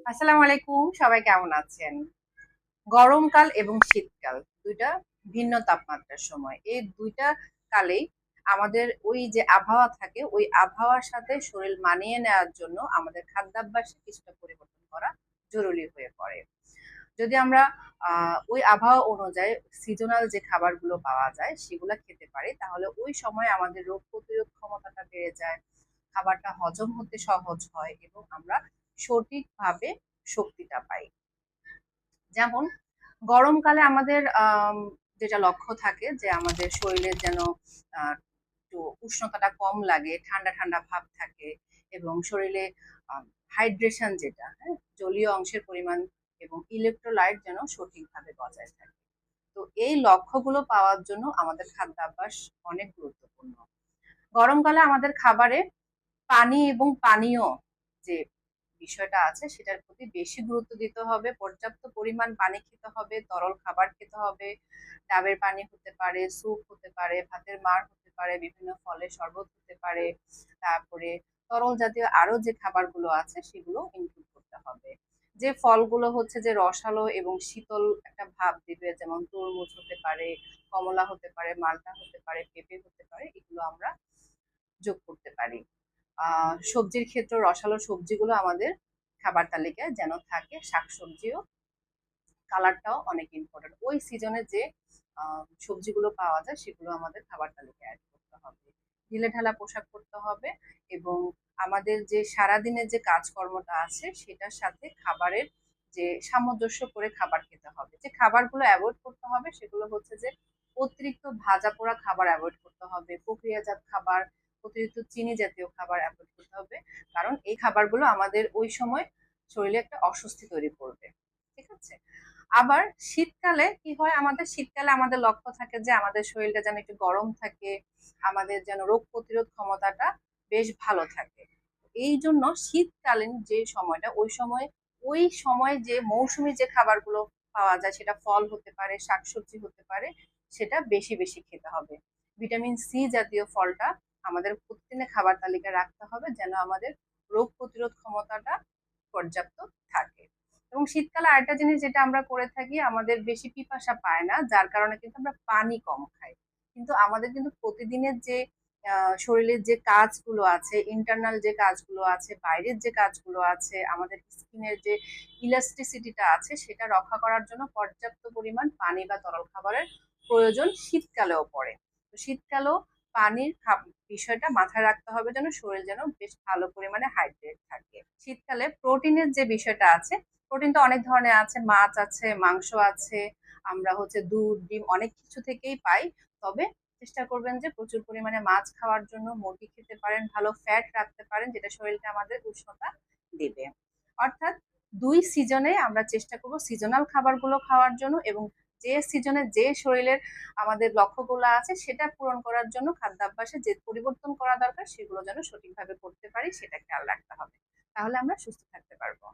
আসসালামু আলাইকুম, সবাই কেমন আছেন? গরমকাল এবং শীতকাল দুইটা ভিন্ন তাপমাত্রার সময়। এই দুইটা কালেই আমাদের ওই যে আবহাওয়া থাকে, ওই আবহাওয়ার সাথে শরীর মানিয়ে নেওয়ার জন্য আমাদের খাদ্যাভ্যাসে কিছুটা পরিবর্তন করা জরুরি হয়ে পড়ে। যদি আমরা ওই আবহাওয়া অনুযায়ী সিজনাল যে খাবারগুলো পাওয়া যায় সেগুলো খেতে পারি, তাহলে ওই সময় আমাদের রোগ প্রতিরোধ ক্ষমতাটা বেড়ে যায়, খাবারটা হজম হতে সহজ হয় এবং আমরা সঠিকভাবে শক্তিটা পাই। যেমন গরমকালে আমাদের যেটা লক্ষ্য থাকে যে আমাদের শরীরের যেন একটু উষ্ণতাটা কম লাগে, ঠান্ডা ঠান্ডা ভাব থাকে এবং শরীরে হাইড্রেশন যেটা, হ্যাঁ, জলীয় অংশের পরিমাণ এবং ইলেকট্রোলাইট যেন সঠিকভাবে বজায় থাকে। তো এই লক্ষ্যগুলো পাওয়ার জন্য আমাদের খাদ্যাভ্যাস অনেক গুরুত্বপূর্ণ। গরমকালে আমাদের খাবারে পানি এবং পানীয় যে বিষয়টা আছে সেটার প্রতি বেশি গুরুত্ব দিতে হবে। পর্যাপ্ত পরিমাণ পানি খেতে হবে, তরল খাবার খেতে হবে। ডাবের পানি হতে পারে, স্যুপ হতে পারে, ভাতের মাড় হতে পারে, বিভিন্ন ফলের শরবত হতে পারে। তারপরে তরল জাতীয় আরো যে খাবারগুলো আছে সেগুলো ইনক্লুড করতে হবে। যে ফলগুলো হচ্ছে যে রসালো এবং শীতল একটা ভাব দিবে, যেমন তরমুজ হতে পারে, কমলা হতে পারে, মালটা হতে পারে, পেঁপে হতে পারে, এগুলো আমরা যোগ করতে পারি। সবজির ক্ষেত্রে রসালো সবজিগুলো আমাদের খাবার তালিকায় যেন থাকে। শাকসবজিও কালারটাও অনেক ইম্পর্টেন্ট। ওই সিজনে যে সবজিগুলো পাওয়া যায় সেগুলো আমাদের খাবার তালিকায় অ্যাড করতে হবে। ঢিলেঢালা পোশাক পরতে হবে এবং আমাদের যে সারাদিনের যে কাজকর্মটা আছে সেটার সাথে খাবারের যে সামঞ্জস্য করে খাবার খেতে হবে। যে খাবারগুলো অ্যাভয়েড করতে হবে সেগুলো হচ্ছে যে অতিরিক্ত ভাজা পোড়া খাবার অ্যাভয়েড করতে হবে, প্রক্রিয়াজাত খাবার, অতিরিক্ত চিনি জাতীয় খাবার অ্যাভয়েড করতে হবে। কারণ এই খাবারগুলো আমাদের ওই সময় শরীরে একটা অস্বস্তি তৈরি করবে। ঠিক আছে? আবার শীতকালে কি হয়, আমাদের শীতকালে আমাদের লক্ষ্য থাকে যে আমাদের শরীরটা যেন একটু গরম থাকে, আমাদের যেন রোগ প্রতিরোধ ক্ষমতাটা বেশ ভালো থাকে। এই জন্য শীতকালীন যে সময়টা, ওই সময় যে মৌসুমী যে খাবারগুলো পাওয়া যায়, সেটা ফল হতে পারে, শাকসবজি হতে পারে, সেটা বেশি বেশি খেতে হবে। ভিটামিন সি জাতীয় ফলটা আমাদের প্রতিদিনের খাবার তালিকায় রাখতে হবে, যেন আমাদের রোগ প্রতিরোধ ক্ষমতাটা পর্যাপ্ত থাকে। এবং শীতকালে আরেকটা জিনিস যেটা আমরা করে থাকি, আমাদের বেশি পিপাসা পায় না, যার কারণে কিন্তু আমরা পানি কম খাই। কিন্তু আমাদের কিন্তু প্রতিদিনের যে শরীরের যে কাজগুলো আছে, ইন্টারনাল যে কাজগুলো আছে, বাইরের যে কাজগুলো আছে, আমাদের স্কিনের যে ইলাস্টিসিটিটা আছে সেটা রক্ষা করার জন্য পর্যাপ্ত পরিমাণ পানি বা তরল খাবারের প্রয়োজন শীতকালেও পড়ে। তো শীতকালেও পানির বিষয়টা মাথায় রাখতে হবে, যেন শরীর যেন বেশ ভালো পরিমাণে হাইড্রেট থাকে। শীতকালে প্রোটিনের যে বিষয়টা আছে, প্রোটিন তো অনেক ধরনের আছে, মাছ আছে, মাংস আছে, আমরা হচ্ছে দুধ, ডিম অনেক কিছু থেকেই পাই। তবে চেষ্টা করবেন যে প্রচুর পরিমাণে মাছ খাওয়ার জন্য। মুরগি খেতে পারেন, ভালো ফ্যাট রাখতে পারেন, যেটা শরীরকে আমাদের উষ্ণতা দেবে। অর্থাৎ দুই সিজনে আমরা চেষ্টা করব সিজনাল খাবারগুলো খাওয়ার জন্য, এবং যে সিজনে যে শরীরের আমাদের লক্ষ্যগুলো আছে সেটা পূরণ করার জন্য খাদ্যাভ্যাসে যে পরিবর্তন করা দরকার সেগুলো যেন সঠিকভাবে করতে পারি সেটা খেয়াল রাখতে হবে। তাহলে আমরা সুস্থ থাকতে পারবো।